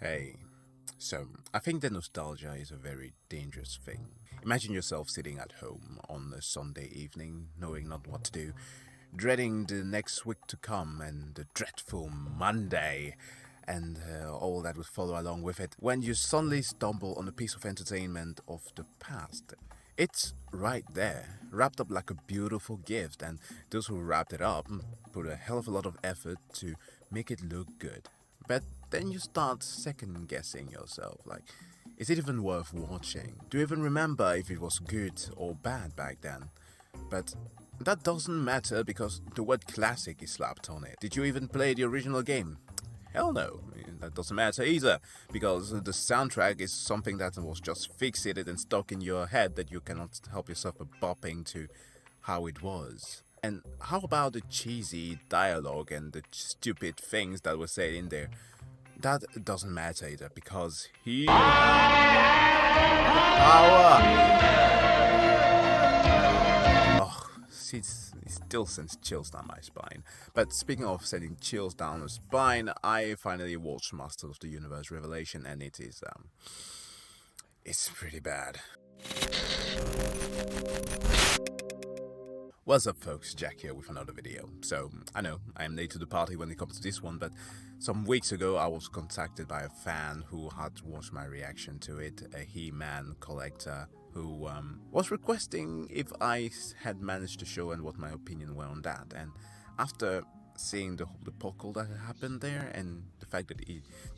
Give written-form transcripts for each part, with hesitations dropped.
Hey, so I think that nostalgia is a very dangerous thing. Imagine yourself sitting at home on a Sunday evening, knowing not what to do, dreading the next week to come and the dreadful Monday and all that would follow along with it, when you suddenly stumble on a piece of entertainment of the past. It's right there, wrapped up like a beautiful gift, and those who wrapped it up put a hell of a lot of effort to make it look good. But then you start second guessing yourself, like, is it even worth watching? Do you even remember if it was good or bad back then? But that doesn't matter because the word classic is slapped on it. Did you even play the original game? Hell no, that doesn't matter either, because the soundtrack is something that was just fixated and stuck in your head that you cannot help yourself but bopping to how it was. And how about the cheesy dialogue and the stupid things that were said in there? That doesn't matter either, because he had power! Oh, it still sends chills down my spine. But speaking of sending chills down the spine, I finally watched Masters of the Universe Revelation, and it's pretty bad. What's up folks, Jack here with another video. So, I know, I am late to the party when it comes to this one, but some weeks ago I was contacted by a fan who had watched my reaction to it, a He-Man collector who was requesting if I had managed the show and what my opinion were on that. And after seeing the debacle that had happened there and the fact that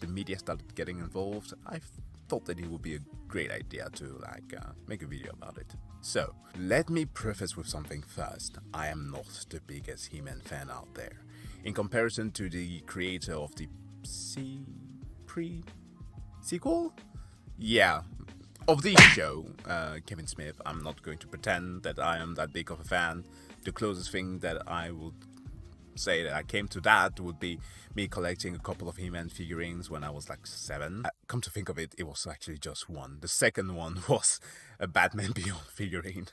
the media started getting involved, I thought that it would be a great idea to make a video about it. So, let me preface with something first. I am not the biggest He-Man fan out there. In comparison to the creator of the sequel? Yeah, of this show, Kevin Smith, I'm not going to pretend that I am that big of a fan. The closest thing that I would say that I came to that would be me collecting a couple of He-Man figurines when I was like 7. Come to think of it, it was actually just one. The second one was a Batman Beyond figurine.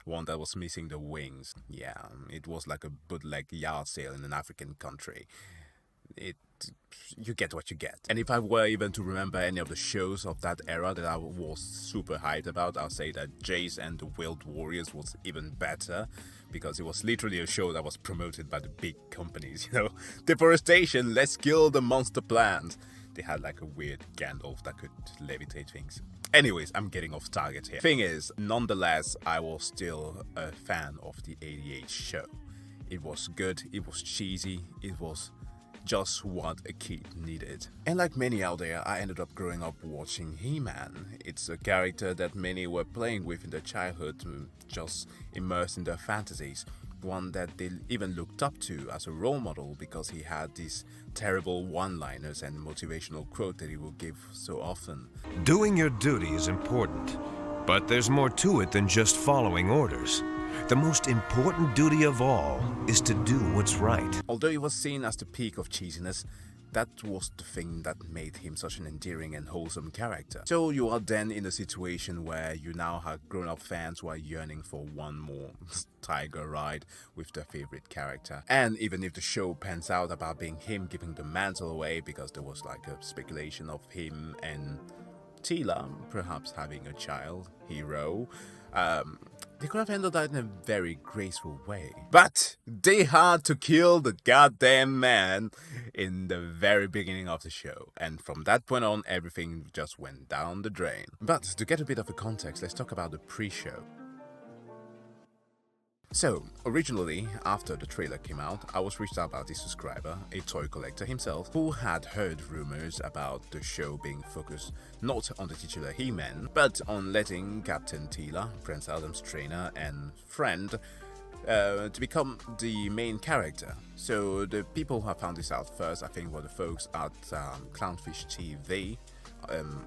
One that was missing the wings. Yeah, it was like a bootleg yard sale in an African country. You get what you get. And if I were even to remember any of the shows of that era that I was super hyped about, I'll say that Jace and the Wild Warriors was even better, because it was literally a show that was promoted by the big companies, Deforestation, let's kill the monster plants. They had like a weird Gandalf that could levitate things. Anyways, I'm getting off target here. Thing is, nonetheless, I was still a fan of the 88 show. It was good, it was cheesy, it was just what a kid needed. And like many out there, I ended up growing up watching He-Man. It's a character that many were playing with in their childhood, just immersed in their fantasies. One that they even looked up to as a role model because he had these terrible one-liners and motivational quote that he would give so often. Doing your duty is important, but there's more to it than just following orders. The most important duty of all is to do what's right. Although he was seen as the peak of cheesiness, that was the thing that made him such an endearing and wholesome character. So you are then in a situation where you now have grown-up fans who are yearning for one more tiger ride with their favorite character. And even if the show pans out about being him giving the mantle away, because there was like a speculation of him and Teela perhaps having a child, Hero, they could have handled that in a very graceful way. But they had to kill the goddamn man in the very beginning of the show. And from that point on, everything just went down the drain. But to get a bit of a context, let's talk about the pre-show. So, originally, after the trailer came out, I was reached out by this subscriber, a toy collector himself, who had heard rumors about the show being focused not on the titular He-Man, but on letting Captain Teela, Prince Adam's trainer and friend, to become the main character. So the people who have found this out first, I think, were the folks at Clownfish TV,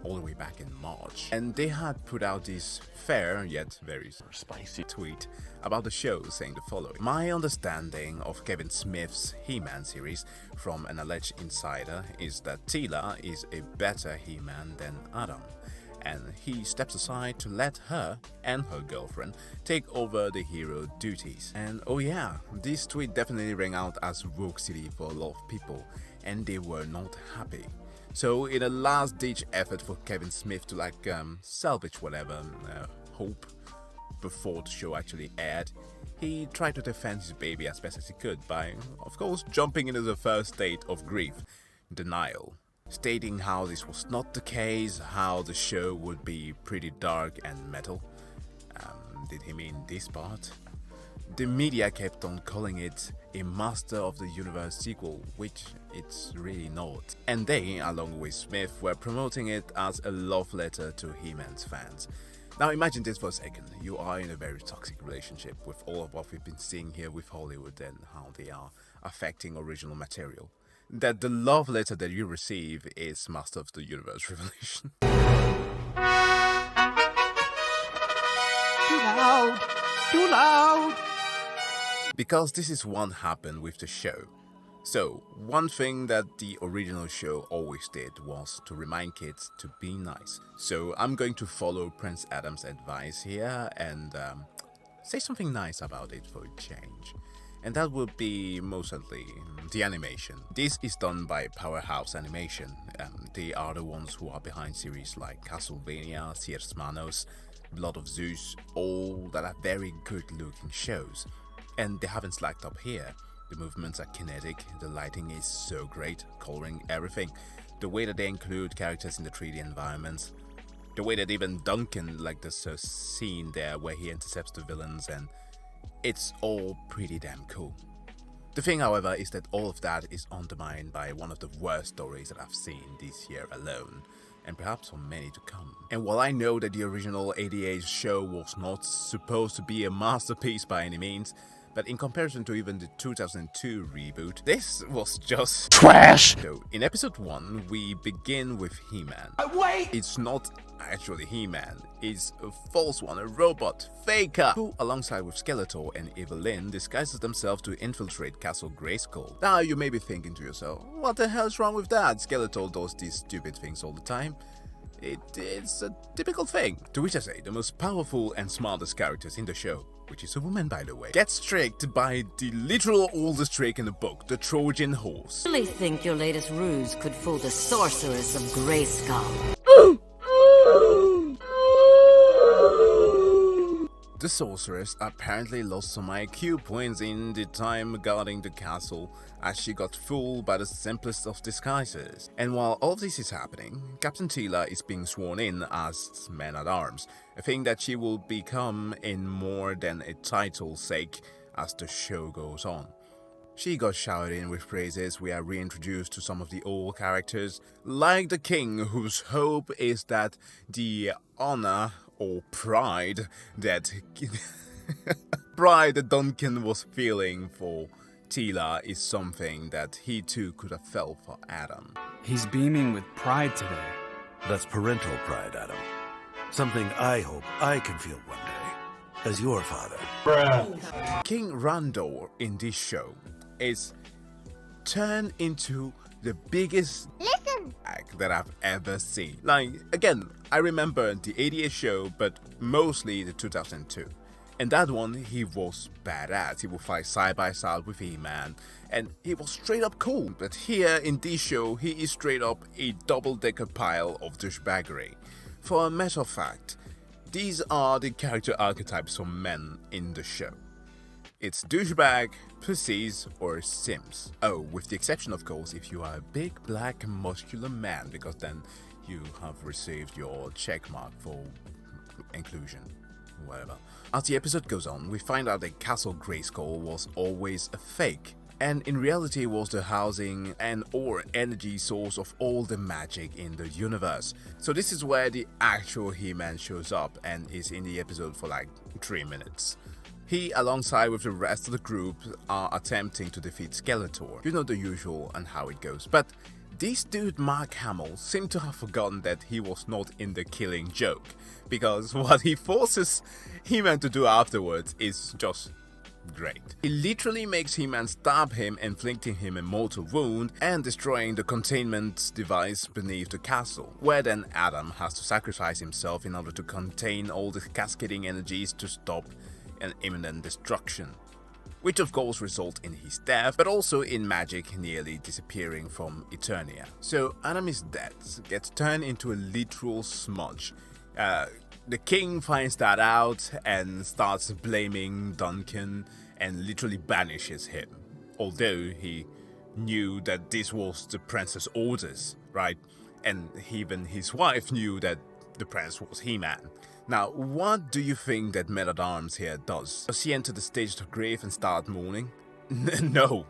all the way back in March. And they had put out this fair yet very spicy tweet about the show saying the following. My understanding of Kevin Smith's He-Man series from an alleged insider is that Teela is a better He-Man than Adam, and he steps aside to let her and her girlfriend take over the hero duties. And oh yeah, this tweet definitely rang out as Rogue City for a lot of people, and they were not happy. So in a last-ditch effort for Kevin Smith to salvage whatever hope before the show actually aired, he tried to defend his baby as best as he could by, of course, jumping into the first state of grief, denial, stating how this was not the case, how the show would be pretty dark and metal. Did he mean this part? The media kept on calling it a Master of the Universe sequel, which it's really not. And they, along with Smith, were promoting it as a love letter to He-Man's fans. Now imagine this for a second. You are in a very toxic relationship with all of what we've been seeing here with Hollywood and how they are affecting original material. That the love letter that you receive is Master of the Universe revelation. Too loud! Too loud! Because this is what happened with the show. So, one thing that the original show always did was to remind kids to be nice. So, I'm going to follow Prince Adam's advice here and say something nice about it for a change. And that would be mostly the animation. This is done by Powerhouse Animation. They are the ones who are behind series like Castlevania, Cier's Manos, Blood of Zeus, all that are very good looking shows. And they haven't slacked up here. The movements are kinetic, the lighting is so great, coloring everything, the way that they include characters in the 3D environments, the way that even Duncan, like there's a scene there where he intercepts the villains, and it's all pretty damn cool. The thing, however, is that all of that is undermined by one of the worst stories that I've seen this year alone, and perhaps for many to come. And while I know that the original 88 show was not supposed to be a masterpiece by any means, but in comparison to even the 2002 reboot, this was just Trash! So, in episode 1, we begin with He-Man. Wait! It's not actually He-Man, it's a false one, a robot, Faker, who alongside with Skeletor and Evelyn disguises themselves to infiltrate Castle Grayskull. Now you may be thinking to yourself, what the hell's wrong with that? Skeletor does these stupid things all the time. It's a typical thing. To which I say, the most powerful and smartest characters in the show, which is a woman by the way, gets tricked by the literal oldest trick in the book, the Trojan horse. I really think your latest ruse could fool the sorceress of Grayskull. The sorceress apparently lost some IQ points in the time guarding the castle as she got fooled by the simplest of disguises. And while all this is happening, Captain Teela is being sworn in as Man-at-Arms, a thing that she will become in more than a title's sake as the show goes on. She got showered in with praises. We are reintroduced to some of the old characters, like the king, whose hope is that the honor or pride that Duncan was feeling for Teela is something that he too could have felt for Adam. He's beaming with pride today. That's parental pride, Adam. Something I hope I can feel one day, as your father. King Randor in this show is turned into the biggest act that I've ever seen. Like, again, I remember the 88 show, but mostly the 2002. And that one, he was badass. He would fight side by side with He-Man, and he was straight up cool. But here in this show, he is straight up a double-decker pile of douchebaggery. For a matter of fact, these are the character archetypes for men in the show. It's douchebag, pussies, or simps. Oh, with the exception, of course, if you are a big, black, muscular man, because then you have received your check mark for inclusion, whatever. As the episode goes on, we find out that Castle Grayskull was always a fake, and in reality was the housing and or energy source of all the magic in the universe. So this is where the actual He-Man shows up and is in the episode for like 3 minutes. He, alongside with the rest of the group, are attempting to defeat Skeletor. You know the usual and how it goes. But this dude Mark Hamill seemed to have forgotten that he was not in the killing joke, because what he forces He-Man to do afterwards is just great. He literally makes He-Man stab him, inflicting him a mortal wound and destroying the containment device beneath the castle, where then Adam has to sacrifice himself in order to contain all the cascading energies to stop an imminent destruction. which of course result in his death, but also in magic nearly disappearing from Eternia. So Adam is dead, gets turned into a literal smudge. The king finds that out and starts blaming Duncan and literally banishes him, although he knew that this was the prince's orders, right? And even his wife knew that the prince was He-Man. Now, what do you think that Man-at-Arms here does? Does she enter the stage of the grave and start mourning? No,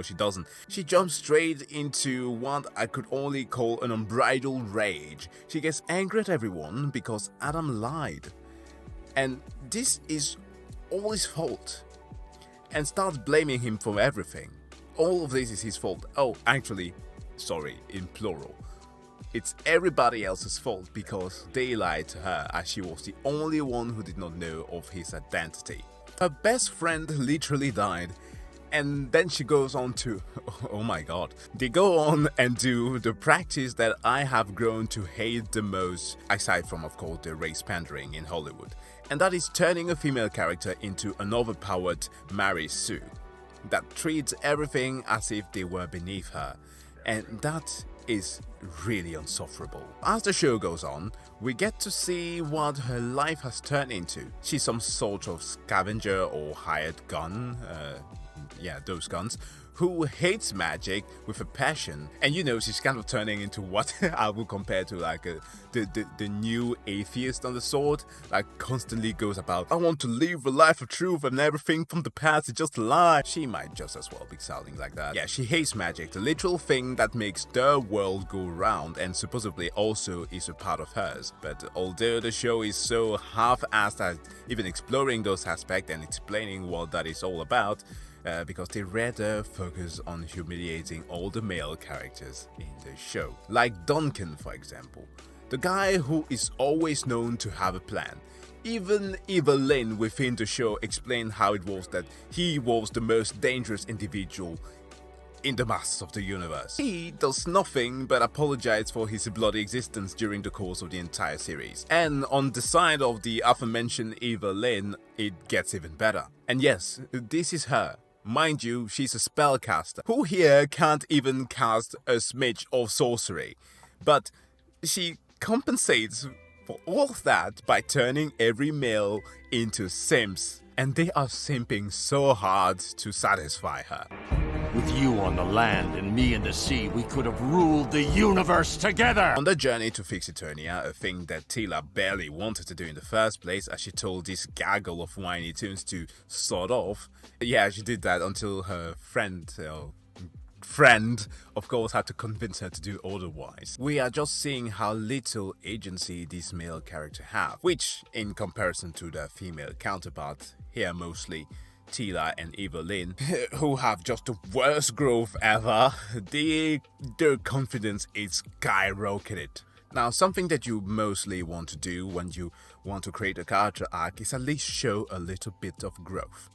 she doesn't. She jumps straight into what I could only call an unbridled rage. She gets angry at everyone because Adam lied. And this is all his fault. And starts blaming him for everything. All of this is his fault. Oh, actually, sorry, in plural. It's everybody else's fault because they lied to her as she was the only one who did not know of his identity. Her best friend literally died, and then she goes on to, oh my god, they go on and do the practice that I have grown to hate the most, aside from of course the race pandering in Hollywood, and that is turning a female character into an overpowered Mary Sue that treats everything as if they were beneath her, and that is really insufferable. As the show goes on, we get to see what her life has turned into. She's some sort of scavenger or hired gun, those guns, who hates magic with a passion, and she's kind of turning into what I would compare to like the new atheist on the sword, like constantly goes about, I want to live a life of truth and everything from the past is just a lie. She might just as well be sounding like that. Yeah, she hates magic, the literal thing that makes their world go round and supposedly also is a part of hers. But although the show is so half-assed at even exploring those aspects and explaining what that is all about, because they rather focus on humiliating all the male characters in the show. Like Duncan, for example, the guy who is always known to have a plan. Even Evelyn within the show explained how it was that he was the most dangerous individual in the masses of the universe. He does nothing but apologize for his bloody existence during the course of the entire series. And on the side of the aforementioned Evelyn, it gets even better. And yes, this is her. Mind you, she's a spellcaster, who here can't even cast a smidge of sorcery. But she compensates for all of that by turning every male into simps. And they are simping so hard to satisfy her. With you on the land and me in the sea, we could have ruled the universe together! On the journey to fix Eternia, a thing that Tila barely wanted to do in the first place, as she told this gaggle of whiny tunes to sod off. Yeah, she did that until her friend, of course, had to convince her to do otherwise. We are just seeing how little agency these male characters have, which, in comparison to their female counterpart, here mostly Tila and Evelyn, who have just the worst growth ever, their confidence is skyrocketed. Now, something that you mostly want to do when you want to create a character arc is at least show a little bit of growth.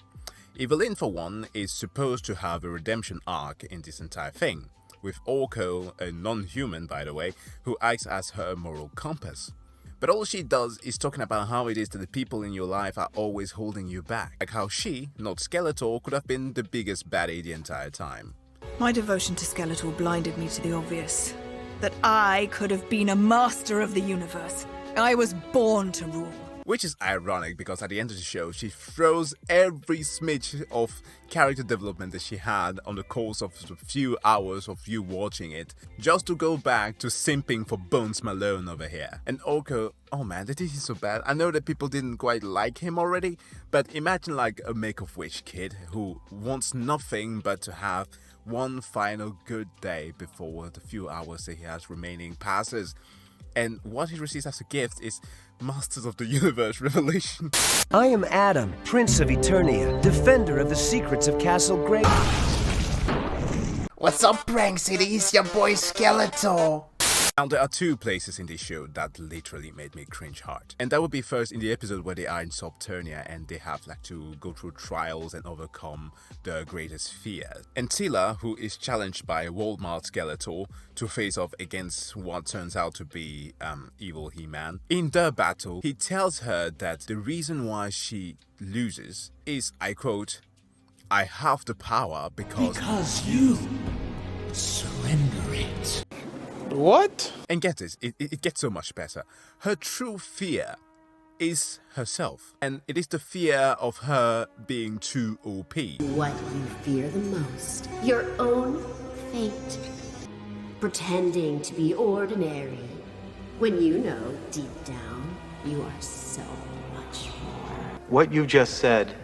Evelyn, for one, is supposed to have a redemption arc in this entire thing, with Orko, a non-human by the way, who acts as her moral compass. But all she does is talking about how it is that the people in your life are always holding you back. Like how she, not Skeletor, could have been the biggest baddie the entire time. My devotion to Skeletor blinded me to the obvious. That I could have been a master of the universe. I was born to rule. Which is ironic because at the end of the show, she throws every smidge of character development that she had on the course of a few hours of you watching it, just to go back to simping for Bones Malone over here. And Orko, oh man, that is so bad. I know that people didn't quite like him already, but imagine like a Make-A-Wish kid who wants nothing but to have one final good day before the few hours that he has remaining passes. And what he receives as a gift is Masters of the Universe Revelation. I am Adam, Prince of Eternia, defender of the secrets of Castle Grey. What's up, Prank City? It's your boy Skeletor. Now, there are two places in this show that literally made me cringe hard. And that would be first in the episode where they are in Subternia and they have like to go through trials and overcome their greatest fear. And Tila, who is challenged by Walmart Skeletor to face off against what turns out to be evil He-Man. In their battle, he tells her that the reason why she loses is, I quote, I have the power Because you surrender it. What? And get this, it gets so much better. Her true fear is herself, and it is the fear of her being too OP. What you fear the most, your own fate. Pretending to be ordinary, when you know deep down you are so much more. What you just said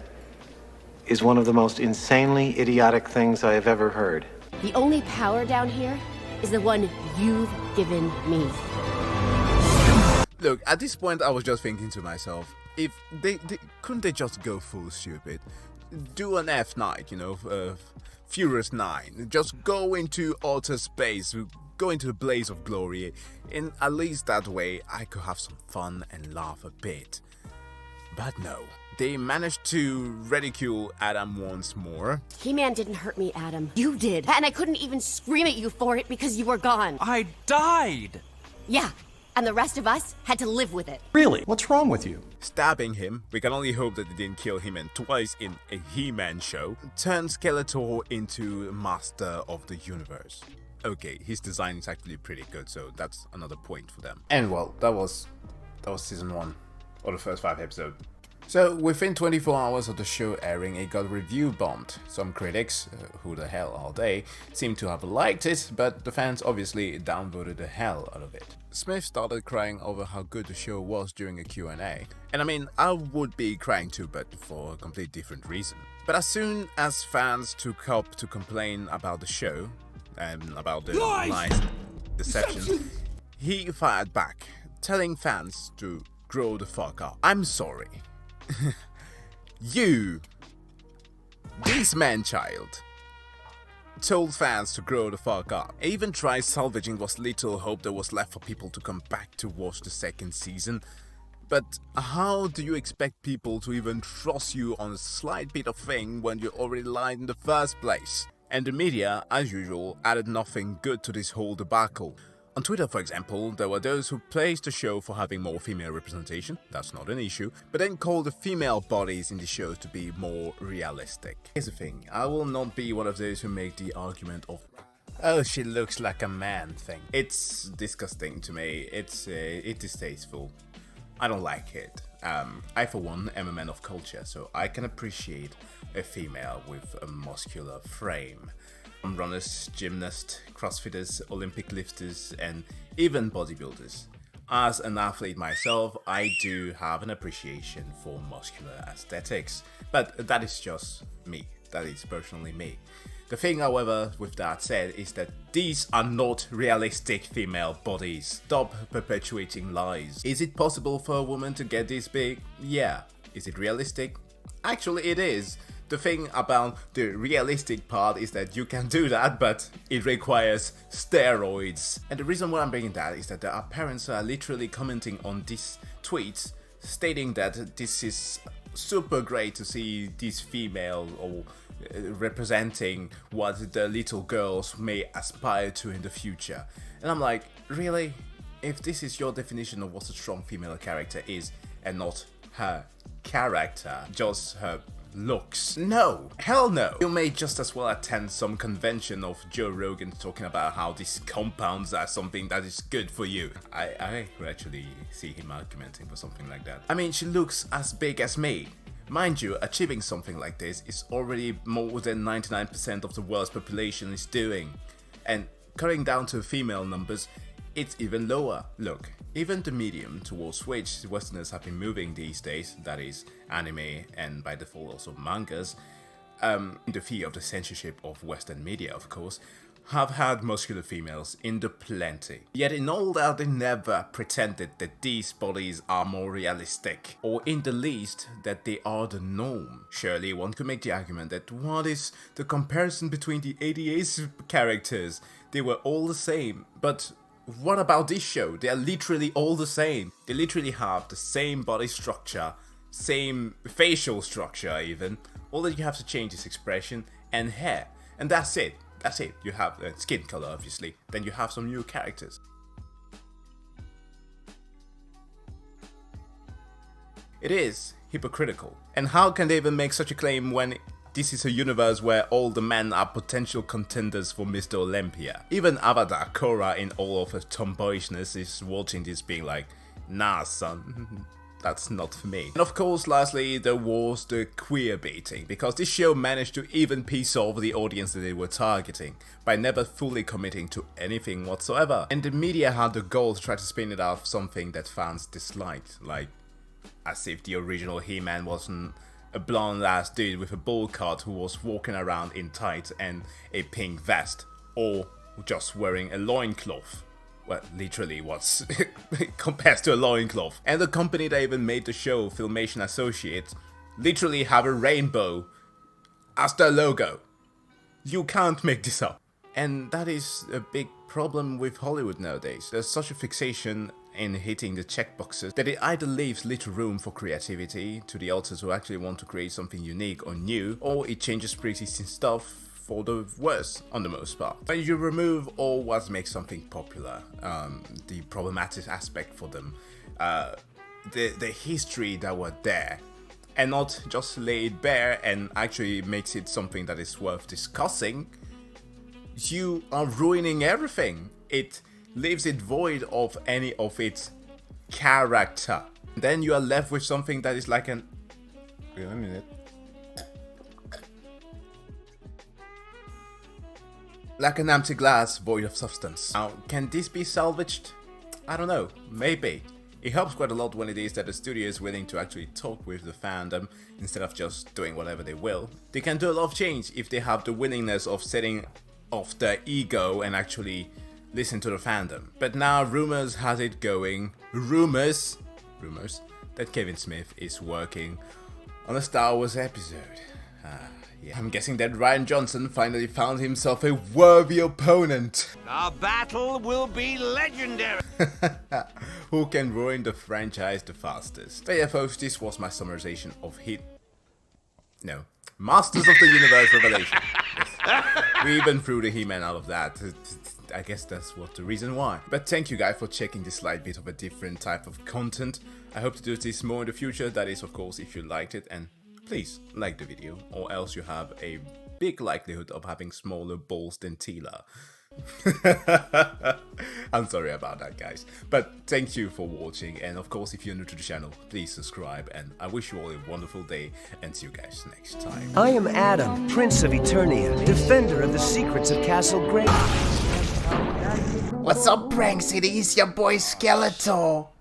is one of the most insanely idiotic things I have ever heard. The only power down here is the one you've given me. Look, at this point I was just thinking to myself, if they couldn't they just go full stupid? Do an F9, you know, Furious 9. Just go into outer space, go into the blaze of glory. And at least that way I could have some fun and laugh a bit. But no, they managed to ridicule Adam once more. He-Man didn't hurt me, Adam. You did. And I couldn't even scream at you for it because you were gone. I died! Yeah, and the rest of us had to live with it. Really? What's wrong with you? Stabbing him, we can only hope that they didn't kill He-Man twice in a He-Man show, turned Skeletor into Master of the Universe. Okay, his design is actually pretty good, so that's another point for them. And well, that was season 1, or the first 5 episodes. So within 24 hours of the show airing, it got review bombed. Some critics, who the hell are they, seem to have liked it, but the fans obviously downvoted the hell out of it. Smith started crying over how good the show was during a Q&A. And I mean, I would be crying too, but for a complete different reason. But as soon as fans took up to complain about the show, and about the lies, deception, he fired back, telling fans to grow the fuck up. I'm sorry. You, this man-child, told fans to grow the fuck up. He even tried salvaging what little hope there was left for people to come back to watch the second season. But how do you expect people to even trust you on a slight bit of thing when you already lied in the first place? And the media, as usual, added nothing good to this whole debacle. On Twitter, for example, there were those who praised the show for having more female representation, that's not an issue, but then called the female bodies in the show to be more realistic. Here's the thing, I will not be one of those who make the argument of, oh, she looks like a man thing. It's disgusting to me, it's distasteful. I don't like it. I for one am a man of culture, so I can appreciate a female with a muscular frame. Runners, gymnasts, crossfitters, Olympic lifters, and even bodybuilders. As an athlete myself, I do have an appreciation for muscular aesthetics, but that is just me. That is personally me. The thing, however, with that said, is that these are not realistic female bodies. Stop perpetuating lies. Is it possible for a woman to get this big? Yeah. Is it realistic? Actually, it is. The thing about the realistic part is that you can do that, but it requires steroids. And the reason why I'm bringing that is that there are parents who are literally commenting on these tweets, stating that this is super great to see these female or representing what the little girls may aspire to in the future. And I'm like, really? If this is your definition of what a strong female character is, and not her character, just her looks. No, hell no. You may just as well attend some convention of Joe Rogan talking about how these compounds are something that is good for you. I could actually see him argumenting for something like that. I mean, she looks as big as me. Mind you, achieving something like this is already more than 99% of the world's population is doing. And cutting down to female numbers, it's even lower. Look, even the medium towards which Westerners have been moving these days, that is anime and by default also mangas, in the fear of the censorship of Western media of course, have had muscular females in the plenty. Yet in all that they never pretended that these bodies are more realistic, or in the least that they are the norm. Surely one could make the argument that what is the comparison between the 88 characters? They were all the same, but what about this show? They are literally all the same. They literally have the same body structure, same facial structure even. All that you have to change is expression and hair. And that's it. That's it. You have skin color obviously. Then you have some new characters. It is hypocritical. And how can they even make such a claim when this is a universe where all the men are potential contenders for Mr. Olympia. Even Avatar Korra, in all of her tomboyishness, is watching this being like, nah son, that's not for me. And of course, lastly, there was the queer baiting, because this show managed to even piss off the audience that they were targeting, by never fully committing to anything whatsoever. And the media had the goal to try to spin it off something that fans disliked, like as if the original He-Man wasn't a blonde-ass dude with a bowl cut who was walking around in tights and a pink vest, or just wearing a loincloth. Well, literally what's compared to a loincloth. And the company that even made the show, Filmation Associates, literally have a rainbow as their logo. You can't make this up. And that is a big problem with Hollywood nowadays. There's such a fixation in hitting the checkboxes that it either leaves little room for creativity to the authors who actually want to create something unique or new, or it changes pre-existing stuff for the worse on the most part. When you remove all what makes something popular, the problematic aspect for them, the history that were there, and not just lay it bare and actually makes it something that is worth discussing, you are ruining everything. It leaves it void of any of its character. Then you are left with something that is like an... Wait a minute. Like an empty glass void of substance. Now, can this be salvaged? I don't know, maybe. It helps quite a lot when it is that the studio is willing to actually talk with the fandom instead of just doing whatever they will. They can do a lot of change if they have the willingness of setting off their ego and actually listen to the fandom. But now rumors has it going, rumors that Kevin Smith is working on a Star Wars episode. Yeah. I'm guessing that Rian Johnson finally found himself a worthy opponent. Our battle will be legendary. Who can ruin the franchise the fastest? But yeah folks, this was my summarization of Masters of the Universe Revelation. Yes. We even threw the He-Man out of that. I guess that's what the reason why. But thank you guys for checking this slight bit of a different type of content. I hope to do this more in the future. That is of course if you liked it, and please like the video, or else you have a big likelihood of having smaller balls than Tila. I'm sorry about that guys, but thank you for watching, and of course if you're new to the channel, please subscribe, and I wish you all a wonderful day, and see you guys next time. I am Adam, Prince of Eternia, defender of the secrets of Castle Grayskull. What's up, Prank City? It's your boy Skeletor.